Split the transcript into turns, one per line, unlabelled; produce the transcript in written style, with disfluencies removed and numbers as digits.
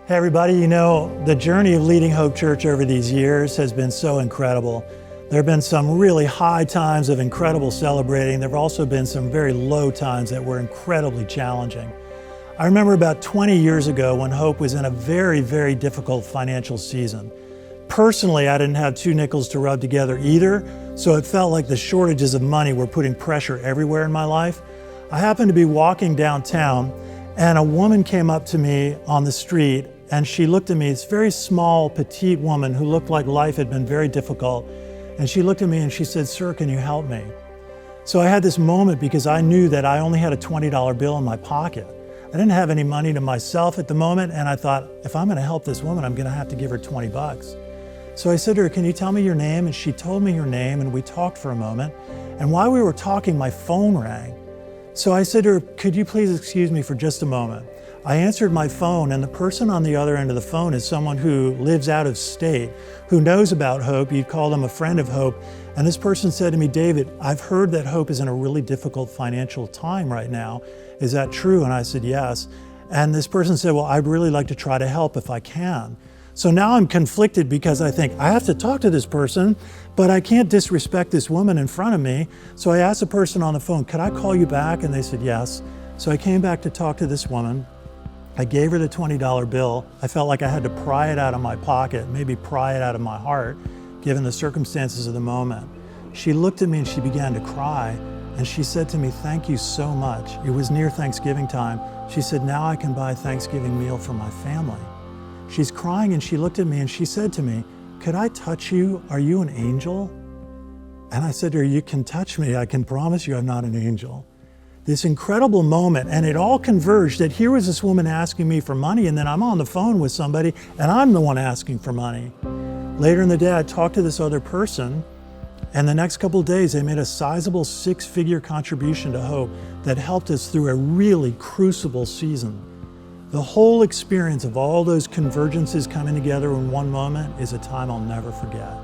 Hey everybody, the journey of leading Hope Church over these years has been so incredible. There have been some really high times of incredible celebrating. There have also been some very low times that were incredibly challenging. I remember about 20 years ago when Hope was in a very, very difficult financial season. Personally, I didn't have two nickels to rub together either, so it felt like the shortages of money were putting pressure everywhere in my life. I happened to be walking downtown and a woman came up to me on the street and she looked at me, this very small, petite woman who looked like life had been very difficult. And she looked at me and she said, "Sir, can you help me?" So I had this moment because I knew that I only had a $20 bill in my pocket. I didn't have any money to myself at the moment, and I thought, if I'm gonna help this woman, I'm gonna have to give her 20 bucks. So I said to her, "Can you tell me your name?" And she told me her name, and we talked for a moment. And while we were talking, my phone rang. So I said to her, "Could you please excuse me for just a moment?" I answered my phone, and the person on the other end of the phone is someone who lives out of state, who knows about Hope. You'd call them a friend of Hope. And this person said to me, "David, I've heard that Hope is in a really difficult financial time right now. Is that true?" And I said, "Yes." And this person said, "Well, I'd really like to try to help if I can." So now I'm conflicted because I think I have to talk to this person, but I can't disrespect this woman in front of me. So I asked the person on the phone, "Could I call you back?" And they said, "Yes." So I came back to talk to this woman. I gave her the $20 bill. I felt like I had to pry it out of my pocket, maybe pry it out of my heart, given the circumstances of the moment. She looked at me and she began to cry. And she said to me, "Thank you so much." It was near Thanksgiving time. She said, "Now I can buy a Thanksgiving meal for my family." She's crying and she looked at me and she said to me, "Could I touch you? Are you an angel?" And I said to her, "You can touch me. I can promise you I'm not an angel." This incredible moment, and it all converged that here was this woman asking me for money, and then I'm on the phone with somebody and I'm the one asking for money. Later in the day, I talked to this other person, and the next couple of days they made a sizable 6-figure contribution to Hope that helped us through a really crucible season. The whole experience of all those convergences coming together in one moment is a time I'll never forget.